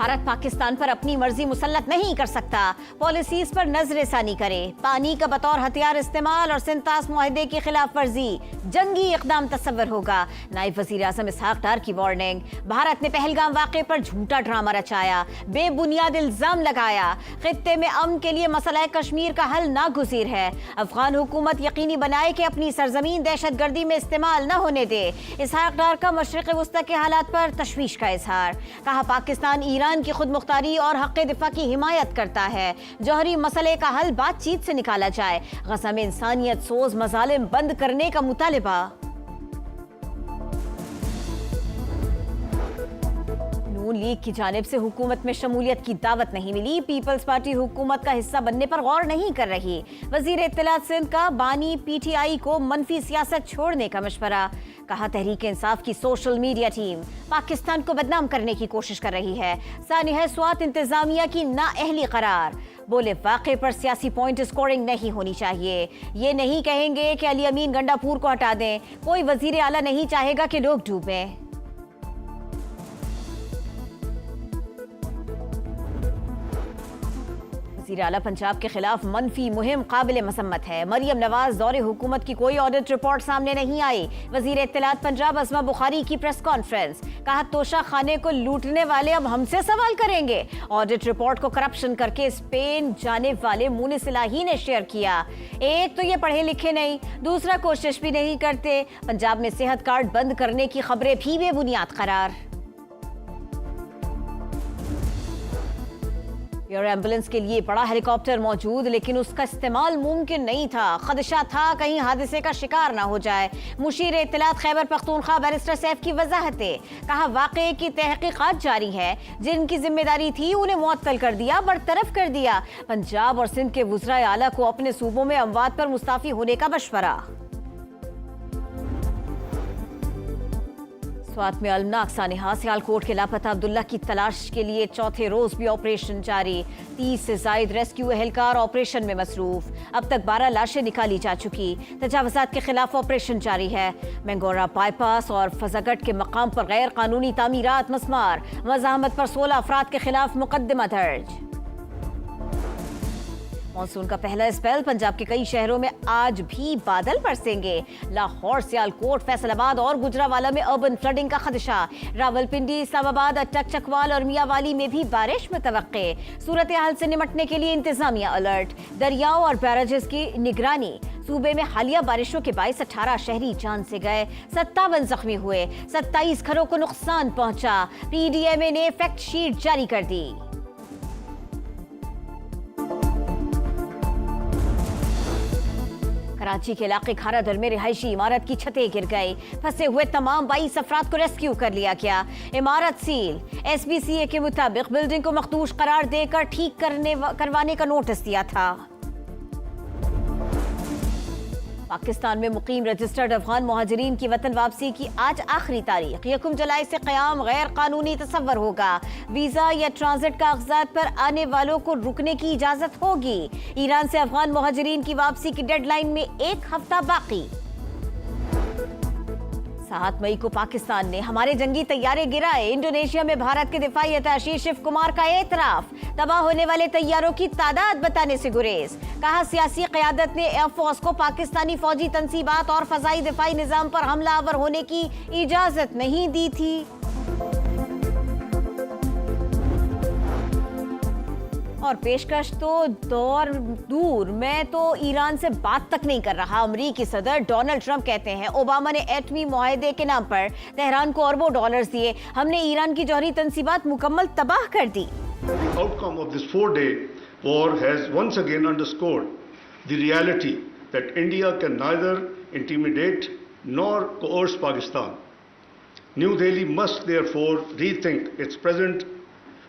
भारत पाकिस्तान पर अपनी मर्जी मुसल्लत नहीं कर सकता, पॉलिसीज पर नजरसानी करे। पानी का बतौर हथियार इस्तेमाल और सिंतास मुआहदे की खिलाफ वर्जी जंगी इकदाम तस्वर होगा। नायब वजीर आजम इसहाक डार की वार्निंग। भारत ने पहलगाम वाक़े पर झूठा ड्रामा रचाया, बेबुनियाद इल्जाम लगाया। खित्ते में अमन के लिए मसला कश्मीर का हल नागुज़ीर है। अफगान हुकूमत यकीनी बनाए कि अपनी सरजमीन दहशतगर्दी में इस्तेमाल न होने दे। इसहाक डार का मशरिक़ वस्ता के हालात पर तशवीश का इजहार। कहा पाकिस्तान ईरान की खुद मुख्तारी और हक़ दिफा की हिमायत करता है। जौहरी मसले का हल बातचीत से निकाला जाए। गज़ा में इंसानियत सोज मज़ालिम बंद करने का मुतालिबा। नून लीग की जानिब से हुकूमत में शमूलियत की दावत नहीं मिली। पीपल्स पार्टी हुकूमत का हिस्सा बनने पर गौर नहीं कर रही। वजीर इत्तलात सिंध का बानी PTI को मनफी सियासत छोड़ने का मशवरा। कहा तहरीक इंसाफ की सोशल मीडिया टीम पाकिस्तान को बदनाम करने की कोशिश कर रही है। सानिह स्वात इंतजामिया की नाअहली करार। बोले वाक़े पर सियासी पॉइंट स्कोरिंग नहीं होनी चाहिए। ये नहीं कहेंगे कि अली अमीन गंडापुर को हटा दें। कोई वजीर आला नहीं चाहेगा कि लोग डूबें। वज़ीर आला पंजाब के खिलाफ मनफी मुहिम काबिल मसम्मत है। मरियम नवाज दौरे हुकूमत की कोई ऑडिट रिपोर्ट सामने नहीं आई। वज़ीर इत्तलात पंजाब अस्मा बुखारी की प्रेस कॉन्फ्रेंस। कहा तोशा खाने को लूटने वाले अब हमसे सवाल करेंगे। ऑडिट रिपोर्ट को करप्शन करके स्पेन जाने वाले मुनिस इलाही ने शेयर किया। एक तो ये पढ़े लिखे नहीं, दूसरा कोशिश भी नहीं करते। पंजाब में सेहत कार्ड बंद करने की खबरें भी बेबुनियाद करार। एयर एम्बुलेंस के लिए बड़ा हेलीकॉप्टर मौजूद, लेकिन उसका इस्तेमाल मुमकिन नहीं था। खदशा था कहीं हादसे का शिकार ना हो जाए। मुशीर इत्तलात खैबर पख्तूनख्वा बैरिस्टर सैफ की वजाहतें। कहा वाक़े की तहकीकात जारी है। जिनकी जिम्मेदारी थी उन्हें मुअत्तल कर दिया, बरतरफ कर दिया। पंजाब और सिंध के वज़राए आला को अपने सूबों में अमवात पर मुस्ताफी होने का मशवरा। स्वात में अलमनाक सानिहा। सियालकोट के लापता अब्दुल्ला की तलाश के लिए चौथे रोज भी ऑपरेशन जारी। 30 से जायद रेस्क्यू एहलकार ऑपरेशन में मसरूफ। अब तक 12 लाशें निकाली जा चुकी। तजावुजात के खिलाफ ऑपरेशन जारी है। मैंगोरा बाईपास और फजागट के मकाम पर गैर कानूनी तामीरात मस्मार। मज़ाहमत पर 16 अफराद के खिलाफ मुकदमा दर्ज। मानसून का पहला स्पेल। पंजाब के कई शहरों में आज भी बादल बरसेंगे। लाहौर, सियालकोट, फैसलाबाद और गुजरावाला में अर्बन फ्लडिंग का खदशा। रावलपिंडी, इस्लामाबाद, अटक, चकवाल और मियावाली में भी बारिश मुतवक्के। सूरत हाल से निपटने के लिए इंतजामिया अलर्ट। दरियाओं और बैराजेस की निगरानी। सूबे में हालिया बारिशों के बायस 18 शहरी जान से गए, 57 जख्मी हुए, 27 घरों को नुकसान पहुंचा। PDMA ने फैक्ट शीट जारी कर दी। कराची के इलाके खारादर में रिहायशी इमारत की छतें गिर गई। फंसे हुए तमाम 22 अफराद को रेस्क्यू कर लिया गया। इमारत सील। SPCA के मुताबिक बिल्डिंग को मखदूश करार देकर ठीक करवाने का नोटिस दिया था। पाकिस्तान में मुकीम रजिस्टर्ड अफगान मुहाजिरीन की वतन वापसी की आज आखिरी तारीख। 1 जुलाई से क़याम गैर कानूनी तसव्वुर होगा। वीजा या ट्रांजिट कागजात पर आने वालों को रुकने की इजाजत होगी। ईरान से अफगान मुहाजिरीन की वापसी की डेडलाइन में 1 हफ्ता बाकी। 7 मई को पाकिस्तान ने हमारे जंगी तैयारे गिराए। इंडोनेशिया में भारत के दिफाई अताशी शिव कुमार का एतराफ। तबाह होने वाले तैयारों की तादाद बताने से गुरेज। कहा सियासी क़यादत ने एयरफोर्स को पाकिस्तानी फौजी तंसीबात और फजाई दिफाई निज़ाम पर हमलावर होने की इजाजत नहीं दी थी। और पेशकश तो दूर, मैं तो ईरान से बात तक नहीं कर रहा। अमरीकी सदर डोनाल्ड ट्रंप कहते हैं ओबामा ने एटमी मुआहदे के नाम पर तेहरान को अरबों डॉलर्स दिए। हमने ईरान की जौहरी तंसीबात मुकम्मल तबाह कर दी। The outcome of this 4-day war has once again underscored the reality that India can neither intimidate nor coerce Pakistan. New Delhi must therefore rethink its present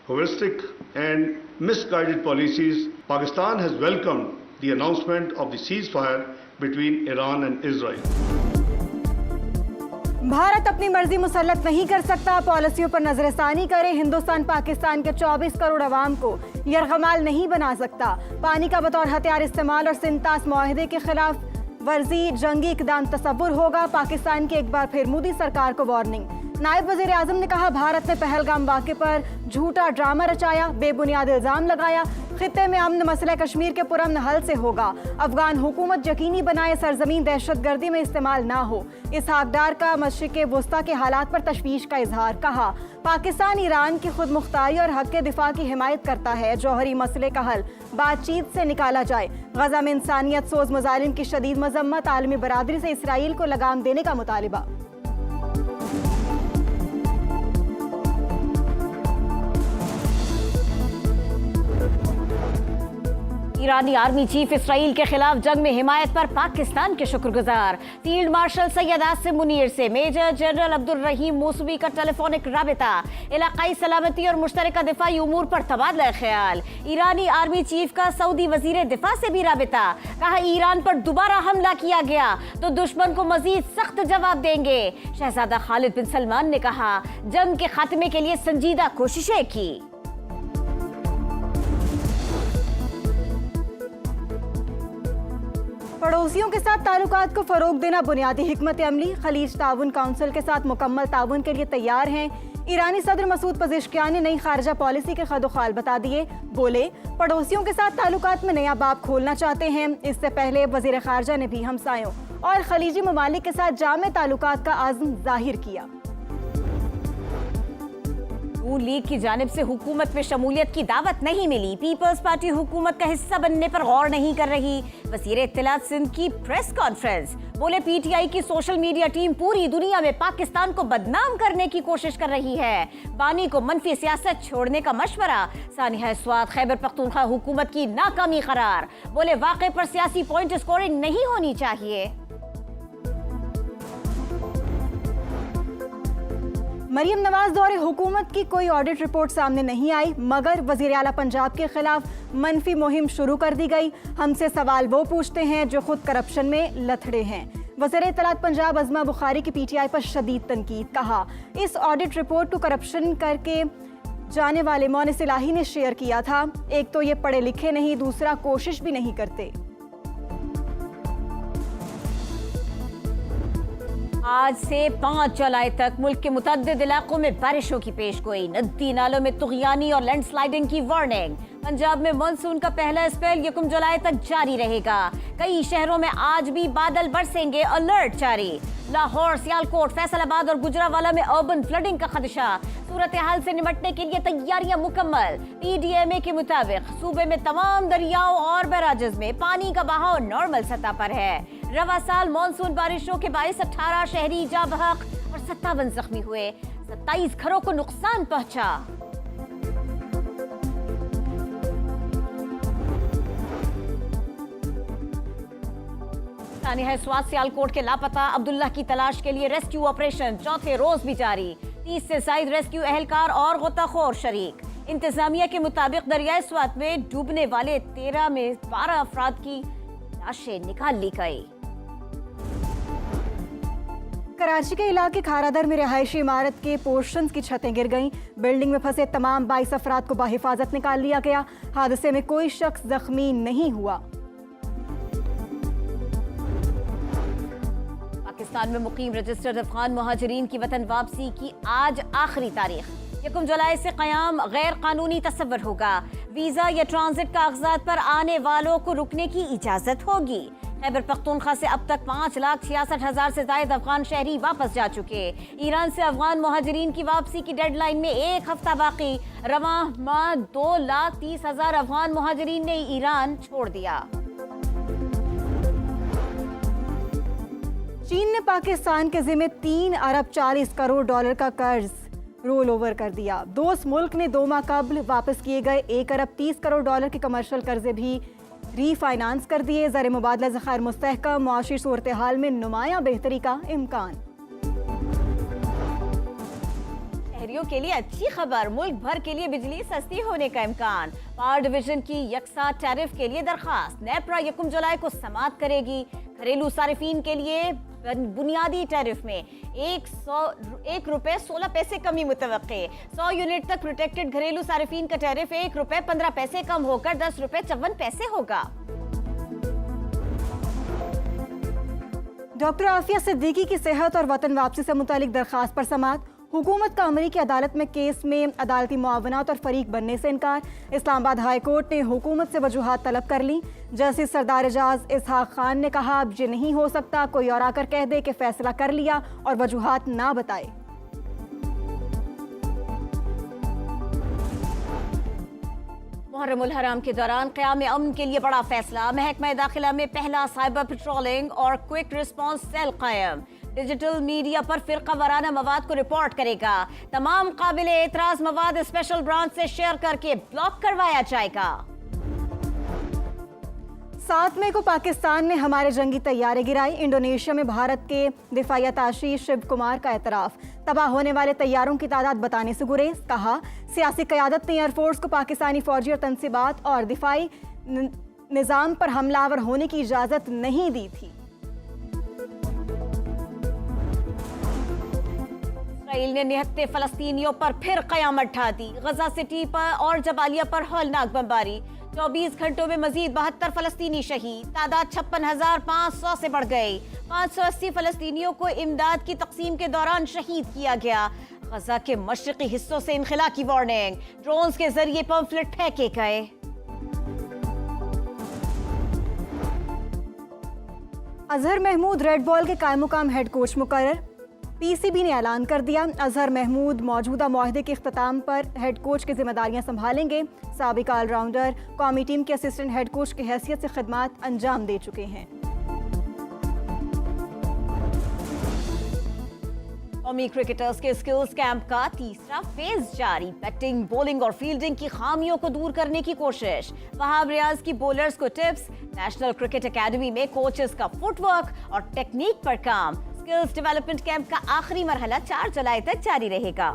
heuristic and misguided policies. Pakistan has welcomed the announcement of the ceasefire between Iran and Israel. Bharat अपनी मर्जी मुसल्लत नहीं कर सकता, पॉलिसियों पर नजरसानी करे। हिंदुस्तान पाकिस्तान के 24 करोड़ अवाम को यरगमाल नहीं बना सकता। पानी का बतौर हथियार इस्तेमाल और सिंतास मुआहदे के खिलाफ वर्जी जंगी इकदाम तस्वुर होगा। पाकिस्तान की एक बार फिर मोदी सरकार को वार्निंग। नायब वजीर आजम ने कहा, भारत ने पहलगाम वाक़े पर झूठा ड्रामा रचाया, बेबुनियाद इल्ज़ाम लगाया। खित्ते में अमन मसला कश्मीर के पुरअमन हल से होगा। अफगान हुकूमत यकीनी बनाए सरजमीन दहशतगर्दी में इस्तेमाल ना हो। इसहाक डार का मशरिक़ वुस्ता के हालात पर तशवीश का इजहार। कहा, पाकिस्तान ईरान की खुद मुख्तारी और हक़ दिफा की हिमायत करता है। जौहरी मसले का हल बातचीत से निकाला जाए। गजा में इंसानियत सोज मुजालिम की शदीद मजम्मत। आलमी बरादरी से इसराइल को लगाम देने का मुतालिबा। ईरानी आर्मी चीफ इसराइल के खिलाफ जंग में हिमायत पर पाकिस्तान के शुक्रगुजार। फील्ड मार्शल सैयद आसिम मुनीर से मेजर जनरल अब्दुल रहीम मौसूवी का टेलीफोनिक राबिता। इलाकाई सलामती और मुश्तरका दिफाई उमूर पर तबादला ख्याल। ईरानी आर्मी चीफ का सऊदी वजीर दिफा से भी राबिता। कहा, ईरान पर दोबारा हमला किया गया तो दुश्मन को मजीद सख्त जवाब देंगे। शहजादा खालिद बिन सलमान ने कहा, जंग के खात्मे के लिए संजीदा कोशिशें की। पड़ोसियों के साथ ताल्लुकात को फरोग देना बुनियादी हिकमत अमली। खलीज ताउन काउंसिल के साथ मुकम्मल ताउन के लिए तैयार हैं। ईरानी सदर मसूद पज़ेश्कियान ने नई खारजा पॉलिसी के खदोखाल बता दिए। बोले, पड़ोसियों के साथ ताल्लुकात में नया बाब खोलना चाहते हैं। इससे पहले वजीर खारजा ने भी हमसायों और खलीजी ममालिक के साथ जामे ताल्लुकात का आज़म जाहिर किया। नून लीग की जानिब से हुकूमत में शमूलियत की दावत नहीं मिली। पीपल्स पार्टी हुकूमत का हिस्सा बनने पर गौर नहीं कर रही। वज़ीर इत्तलात सिंध की प्रेस कॉन्फ्रेंस। बोले, पीटीआई की सोशल मीडिया टीम पूरी दुनिया में पाकिस्तान को बदनाम करने की कोशिश कर रही है। बानी को मनफी सियासत छोड़ने का मशवरा। सानिया स्वात खैबर पख्तूनख्वा हुकूमत की नाकामी करार। बोले, वाक़े पर सियासी पॉइंट स्कोरिंग नहीं होनी चाहिए। मरियम नवाज दौरे हुकूमत की कोई ऑडिट रिपोर्ट सामने नहीं आई, मगर वज़ीर आला पंजाब के खिलाफ मनफी मुहिम शुरू कर दी गई। हमसे सवाल वो पूछते हैं जो खुद करप्शन में लथड़े हैं। वज़ीर इत्तलात पंजाब अज़मा बुखारी की पीटीआई पर शदीद तनकीद। कहा, इस ऑडिट रिपोर्ट को करप्शन करके जाने वाले मोनिस इलाही ने शेयर किया था। एक तो ये पढ़े लिखे नहीं, दूसरा कोशिश भी नहीं करते। आज से 5 जुलाई तक मुल्क के मुतअद्दिद इलाकों में बारिशों की पेशगोई। नदी नालों में तुग़यानी और लैंडस्लाइडिंग की वार्निंग। पंजाब में मानसून का पहला स्पेल 1 जुलाई तक जारी रहेगा। कई शहरों में आज भी बादल बरसेंगे, अलर्ट जारी। लाहौर, सियालकोट, फैसलाबाद और गुजरावाला में अर्बन फ्लडिंग का खदशा। सूरत हाल से निपटने के लिए तैयारियां मुकम्मल। पीडीएमए के मुताबिक सूबे में तमाम दरियाओं और बैराजेस में पानी का बहाव नॉर्मल सतह पर है। रवा साल मानसून बारिशों के बाइस 18 शहरी जा बहक और 57 जख्मी हुए। 27 घरों को नुकसान पहुंचा। सानिया स्वात सियालकोट के लापता अब्दुल्ला की तलाश के लिए रेस्क्यू ऑपरेशन चौथे रोज भी जारी। 30 से ज्यादा रेस्क्यू एहलकार और गोताखोर शरीक। इंतजामिया के मुताबिक दरियाए स्वात में डूबने वाले 13 में 12 अफराद की लाशें निकाल ली गई। कराची के इलाके खारादर में रिहायशी इमारत के पोर्शंस की छतें गिर गईं। बिल्डिंग में फंसे तमाम 22 अफराद को बाहिफाजत निकाल लिया गया। हादसे में कोई शख्स जख्मी नहीं हुआ। पाकिस्तान में मुकीम रजिस्टर्ड अफगान मुहाजिरीन की वतन वापसी की आज आखिरी तारीख। 1 जुलाई से क़याम गैर कानूनी तस्वर होगा। वीजा या ट्रांजिट कागजात पर आने वालों को रुकने की इजाजत होगी। खैबर पख्तूनख्वा से अब तक 5,66,000 से ज्यादा अफगान शहरी वापस जा चुके। ईरान से अफगान मुहाजिरीन की वापसी की डेडलाइन में 1 हफ्ता बाकी। रवां माह 2,30,000 अफगान मुहाजिरीन ने ईरान छोड़ दिया। चीन ने पाकिस्तान के जिम्मे 3 अरब 40 करोड़ डॉलर का कर्ज रोल ओवर कर दिया। दोस्त मुल्क ने 2 माह कबल वापस किए गए 1 अरब 30 करोड़ डॉलर के कमर्शियल कर्जे भी रीफाइनेंस कर दिए। ज़र मुबादला ज़खायर मुस्तहकम, मुआशी सूरत हाल में नुमाया बेहतरी का इम्कान। शहरियों के लिए अच्छी खबर, मुल्क भर के लिए बिजली सस्ती होने का इम्कान। पावर डिवीजन की यकसा टैरिफ के लिए दरखास्त। नेपरा 1 जुलाई को समाप्त करेगी। घरेलू सारिफीन के लिए बुनियादी टैरिफ में 1 रुपए 16 पैसे कमी मुतवक्के। 100 यूनिट तक प्रोटेक्टेड घरेलू सारिफीन का टैरिफ 1 रुपए 15 पैसे कम होकर 10 रुपए 54 पैसे होगा। डॉक्टर आफिया सिद्दीकी की सेहत और वतन वापसी से मुतालिक दरखास्त पर समाअत। हुकूमत का अमरीकी अदालत में केस में अदालती मुआवनत और फरीक बनने से इनकार। इस्लामाबाद हाई कोर्ट ने हुकूमत से वजूहात तलब कर ली। जस्टिस सरदार एजाज इसहाक खान ने कहा, अब ये नहीं हो सकता कोई और आकर कह दे कि फैसला कर लिया और वजूहात ना बताए। मुहर्रमुल हराम के दौरान क़याम अमन के लिए बड़ा फैसला। महकमा दाखिला में पहला साइबर पेट्रोलिंग और क्विक रिस्पांस सेल कायम। डिजिटल मीडिया पर फिरका वाराना मवाद को रिपोर्ट करेगा। तमाम काबिल एतराज मवाद स्पेशल ब्रांच से शेयर करके ब्लॉक करवाया जाएगा। 7 मई को पाकिस्तान ने हमारे जंगी तैयारे गिराई। इंडोनेशिया में भारत के दिफाई अताशी शिव कुमार का एतराफ। तबाह होने वाले तैयारों की तादाद बताने से गुरेज। कहा, सियासी क़यादत ने एयरफोर्स को पाकिस्तानी फौजी और तनसीबात और दिफाई निज़ाम पर हमलावर होने की इजाज़त नहीं दी थी। इसराइल ने निहत्ते फलस्तीनियों पर फिर क़यामत ढा दी। गजा सिटी पर और जबालिया पर हौलनाक बमबारी। 24 घंटों में मजीद 72 फलस्तीनी शहीद। तादाद 56,500 से बढ़ गई। 580 फलस्तीनियों को इमदाद की तकसीम के दौरान शहीद किया गया। गजा के मशरकी हिस्सों से इनखला की वार्निंग। ड्रोन्स के जरिए पंफलेट फेंके गए। अजहर महमूद रेड बॉल के कायम मुकाम हेड कोच मुकर्रर। पीसीबी ने ऐलान कर दिया, अजहर महमूद मौजूदा मुआहदे के इख्तिताम पर हेड कोच की जिम्मेदारियां संभालेंगे। साबिक ऑलराउंडर कौमी टीम के असिस्टेंट हेड कोच की हैसियत से खिदमात अंजाम दे चुके हैं। कौमी क्रिकेटर्स के स्किल्स कैंप का तीसरा फेज जारी। बैटिंग, बॉलिंग और फील्डिंग की खामियों को दूर करने की कोशिश। वहाब रियाज की बॉलर्स को टिप्स। नेशनल क्रिकेट एकेडमी में कोचेस का फुटवर्क और टेक्निक पर काम। स्किल्स डेवलपमेंट कैंप का आखिरी मरहला 4 जुलाई तक जारी रहेगा।